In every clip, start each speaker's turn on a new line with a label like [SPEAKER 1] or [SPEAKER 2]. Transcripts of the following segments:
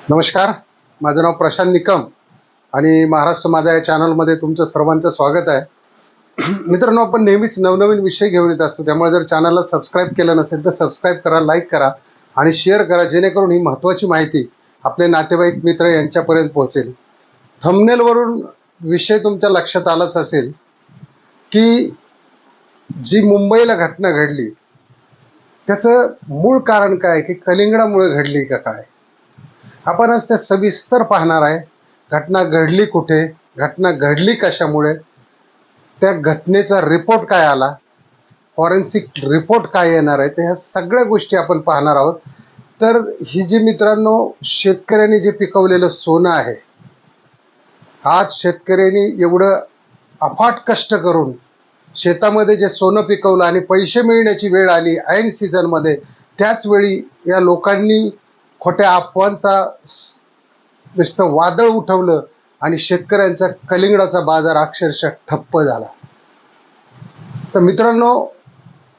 [SPEAKER 1] नमस्कार, माझं नाव प्रशांत निकम आणि महाराष्ट्र माझा या चॅनलमध्ये तुमचं सर्वांचं स्वागत आहे. मित्रांनो, आपण नेहमीच नवनवीन विषय घेऊन येत असतो. त्यामुळे जर चॅनलला सबस्क्राईब केलं नसेल तर सबस्क्राईब करा, लाईक करा आणि शेअर करा, जेणेकरून ही महत्त्वाची माहिती आपले नातेवाईक मित्र यांच्यापर्यंत पोहोचेल. थंबनेलवरून विषय तुमच्या लक्षात आलाच असेल की जी मुंबईला घटना घडली त्याचं मूळ कारण काय, की कलिंगडामुळे घडली का काय. आपण आज त्या सविस्तर पाहणार आहे. घटना घडली कुठे, घटना घडली कशामुळे, त्या घटनेचा रिपोर्ट काय आला, फॉरेन्सिक रिपोर्ट काय येणार आहे, तर ह्या सगळ्या गोष्टी आपण पाहणार आहोत. तर ही जी मित्रांनो शेतकऱ्यांनी जे पिकवलेलं सोनं आहे, आज शेतकऱ्यांनी एवढं अफाट कष्ट करून शेतामध्ये जे सोनं पिकवलं आणि पैसे मिळण्याची वेळ आली ऐन सीझनमध्ये, त्याच वेळी या लोकांनी खोट्या अफवांचा नुसतं वादळ उठवलं आणि शेतकऱ्यांचा कलिंगडाचा बाजार अक्षरशः ठप्प झाला. तर मित्रांनो,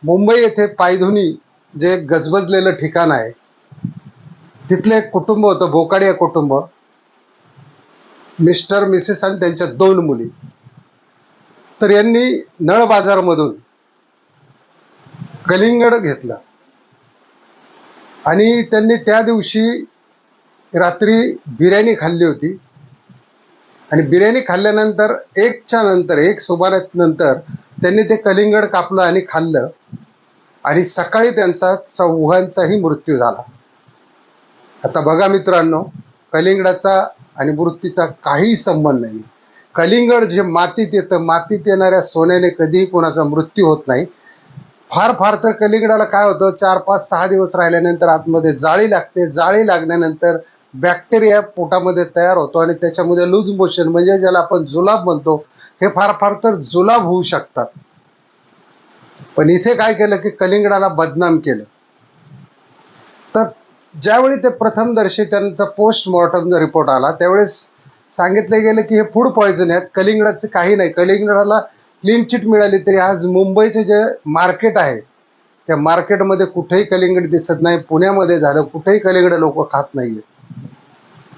[SPEAKER 1] मुंबई येथे पायधुनी जे गजबजलेलं ठिकाण आहे, तिथलं एक कुटुंब होतं, बोकाडिया कुटुंब. मिस्टर मिसेस आणि त्यांच्या 2 मुली. तर यांनी नळ बाजारमधून कलिंगड घेतलं आणि त्यांनी त्या दिवशी रात्री बिर्याणी खाल्ली होती. आणि बिर्याणी खाल्ल्यानंतर एक सुमारानंतर त्यांनी ते कलिंगड कापलं आणि खाल्लं आणि सकाळी त्यांचा 4घांचाही मृत्यू झाला. आता बघा मित्रांनो, कलिंगडाचा आणि मृत्यूचा काही संबंध नाही. कलिंगड जे मातीत येतं, मातीत येणाऱ्या सोन्याने कधीही कोणाचा मृत्यू होत नाही. फार तर कलिंगडाला काय होतं, 4, 5, 6 दिवस राहिल्यानंतर आतमध्ये जाळी लागते. जाळी लागल्यानंतर बॅक्टेरिया पोटामध्ये तयार होतो आणि त्याच्यामध्ये लूज मोशन, म्हणजे ज्याला आपण जुलाब म्हणतो, हे फार तर जुलाब होऊ शकतात. पण इथे काय केलं की कलिंगडाला बदनाम केलं. तर ज्यावेळी ते प्रथमदर्शी त्यांचा पोस्टमॉर्टमचा रिपोर्ट आला, त्यावेळेस सांगितलं गेलं की हे फूड पॉयझन आहेत, कलिंगडाचं काही नाही. कलिंगडाला क्लीन चिट मिळाली तरी आज मुंबईचे जे मार्केट आहे त्या मार्केटमध्ये कुठेही कलिंगड दिसत नाही. पुण्यामध्ये झालं, कुठेही कलिंगड लोक खात नाहीये.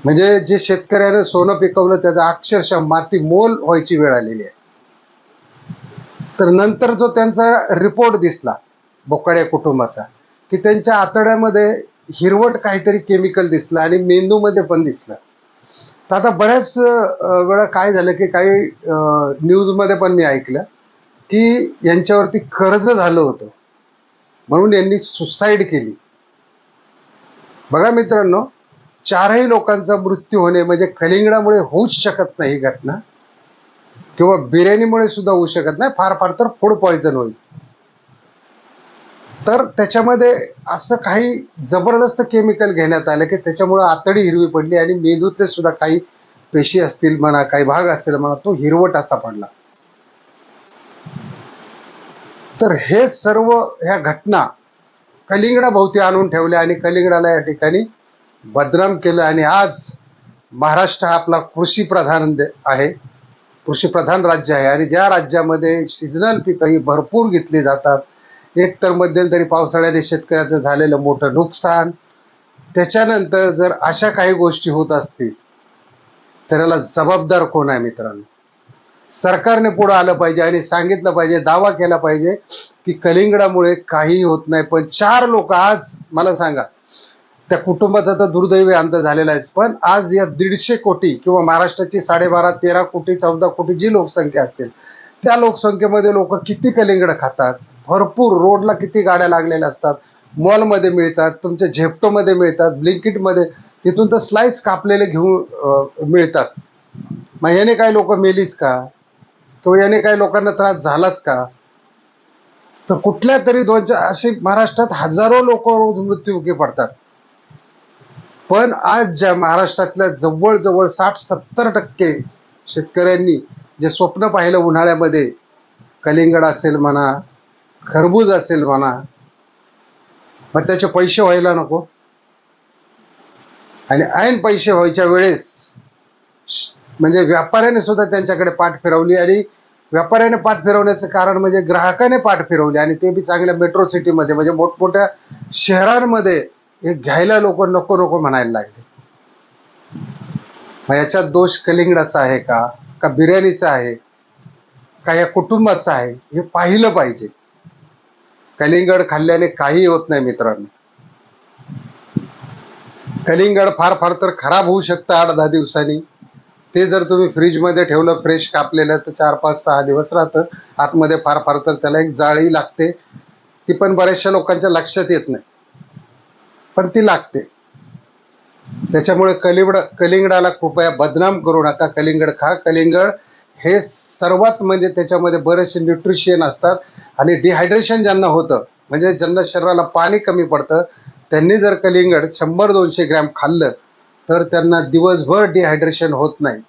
[SPEAKER 1] म्हणजे जे शेतकऱ्याने सोनं पिकवलं त्याचा अक्षरशः माती मोल व्हायची वेळ आलेली आहे. तर नंतर जो त्यांचा रिपोर्ट दिसला बोकाडिया कुटुंबाचा, की त्यांच्या आतड्यामध्ये हिरवट काहीतरी केमिकल दिसलं आणि मेंदूमध्ये पण दिसलं. तर आता बऱ्याच वेळा काय झालं की काही न्यूजमध्ये पण मी ऐकलं की यांच्यावरती कर्ज झालं होतं म्हणून यांनी सुसाईड केली. बघा मित्रांनो, 4ही लोकांचा मृत्यू होणे म्हणजे कलिंगडामुळे होऊच शकत नाही ही घटना, किंवा बिर्याणीमुळे सुद्धा होऊ शकत नाही. फार तर फूड पॉयझन होईल. तर त्याच्यामध्ये असं काही जबरदस्त केमिकल घेण्यात आलं की त्याच्यामुळे आतडी हिरवी पडली आणि मेंदूतले सुद्धा काही पेशी असतील म्हणा, काही भाग असेल म्हणा, तो हिरवट असा पडला. तर हे सर्व ह्या घटना कलिंगडाभोवती आणून ठेवल्या आणि कलिंगडाला या ठिकाणी बदनाम केलं. आणि आज महाराष्ट्र हा आपला कृषीप्रधान आहे, कृषीप्रधान राज्य आहे. आणि ज्या राज्यामध्ये सीझनल पिकं ही भरपूर घेतली जातात, एक तर मध्यंतरी पावसाळ्याने शेतकऱ्याचं झालेलं मोठं नुकसान, त्याच्यानंतर जर अशा काही गोष्टी होत असतील तर याला जबाबदार कोण आहे मित्रांनो? सरकारने पुढे आलं पाहिजे आणि सांगितलं पाहिजे, दावा केला पाहिजे की कलिंगडामुळे काही होत नाही. पण 4 लोक आज, मला सांगा, त्या कुटुंबाचा तर दुर्दैवी अंत झालेला आहे, पण आज या 150 कोटी किंवा महाराष्ट्राची 12.5, 13 कोटी, 14 कोटी जी लोकसंख्या असेल, त्या लोकसंख्येमध्ये लोक किती कलिंगड खातात? भरपूर. रोडला किती गाड्या लागलेल्या असतात, मॉलमध्ये मिळतात, तुमच्या झेप्टोमध्ये मिळतात, ब्लिंकिटमध्ये, तिथून तर स्लाइस कापलेले घेऊन मिळतात. मग याने काही लोक मेलीच का, किंवा याने काही लोकांना त्रास झालाच का? तर कुठल्या तरी 2-4 असे महाराष्ट्रात हजारो लोक रोज मृत्युमुखी पडतात. पण आज ज्या महाराष्ट्रातल्या जवळजवळ 60-70% शेतकऱ्यांनी जे स्वप्न पाहिलं उन्हाळ्यामध्ये, कलिंगड असेल म्हणा, खरबूज असेल म्हणा, मग त्याचे पैसे व्हायला नको? आणि ऐन पैसे व्हायच्या वेळेस म्हणजे व्यापाऱ्याने सुद्धा त्यांच्याकडे पाठ फिरवली. आणि व्यापाऱ्याने पाठ फिरवण्याचं कारण म्हणजे ग्राहकाने पाठ फिरवली, आणि ते बी चांगल्या मेट्रो सिटीमध्ये, म्हणजे मोठमोठ्या शहरांमध्ये हे घ्यायला लोक नको नको म्हणायला लागले. मग याच्यात दोष कलिंगडाचा आहे का बिर्याणीचा आहे का या कुटुंबाचा आहे, हे पाहिलं पाहिजे. कलिंगड खाल्ल्याने काही होत नाही मित्रांनो. कलिंगड फार फार तर खराब होऊ शकतं 8-10 दिवसांनी. ते जर तुम्ही फ्रीजमध्ये ठेवलं फ्रेश कापलेलं तर 4-5-6 दिवस राहतं. आतमध्ये फार फार तर त्याला एक जाळी लागते, ती पण बऱ्याचशा लोकांच्या लक्षात येत नाही, पण ती लागते. त्याच्यामुळे कलिंगडाला कृपया बदनाम करू नका. कलिंगड खा. कलिंगड हे सर्वात म्हणजे त्याच्यामध्ये बरेचसे न्यूट्रिशन असतात. आणि डिहायड्रेशन ज्यांना होतं, म्हणजे ज्यांना शरीराला पाणी कमी पडतं, त्यांनी जर कलिंगड 100-200 ग्रॅम खाल्लं तर त्यांना दिवसभर डिहायड्रेशन होत नाही.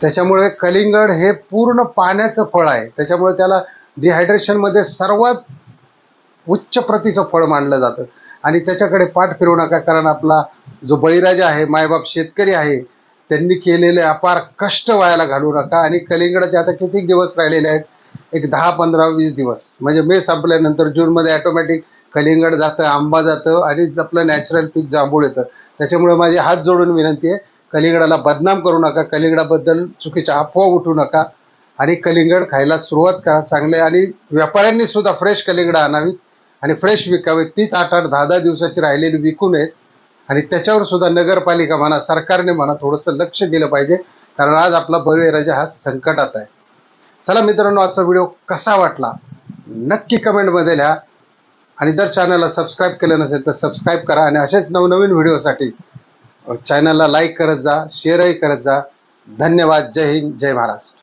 [SPEAKER 1] त्याच्यामुळे कलिंगड हे पूर्ण पाण्याचं फळ आहे. त्याच्यामुळे त्याला डिहायड्रेशनमध्ये सर्वात उच्च प्रतीचं फळ मानलं जातं. आणि त्याच्याकडे पाठ फिरवू नका, कारण आपला जो बळीराजा आहे, मायबाप शेतकरी आहे, त्यांनी केलेले अपार कष्ट वायाला घालू नका. आणि कलिंगडाचे आता किती दिवस राहिलेले आहेत, एक 10-15-20 दिवस, म्हणजे मे संपल्यानंतर जूनमध्ये ऑटोमॅटिक कलिंगड जातं, आंबा जातं आणि आपलं नॅचरल पीक जांभूळ येतं. त्याच्यामुळे माझे हात जोडून विनंती आहे, कलिंगडाला बदनाम करू नका, कलिंगडाबद्दल चुकीच्या अफवा उठू नका आणि कलिंगड खायला सुरुवात करा चांगले. आणि व्यापाऱ्यांनी सुद्धा फ्रेश कलिंगड आणावीत आणि फ्रेश विकावेत. तीच 8-8, 10-10 दिवसाची राहिलेली विकू नयेत. आणि त्याच्यावर सुद्धा नगरपालिका म्हणा, सरकारने म्हणा, थोडंसं लक्ष दिलं पाहिजे, कारण आज आपला बळीराजा हा संकटात आहे. चला मित्रांनो, आजचा व्हिडिओ कसा वाटला नक्की कमेंटमध्ये लिहा. आणि जर चॅनलला सबस्क्राईब केलं नसेल तर सबस्क्राईब करा. आणि असेच नवनवीन व्हिडिओसाठी चॅनलला लाईक करत जा, शेअरही करत जा. धन्यवाद. जय हिंद, जय महाराष्ट्र.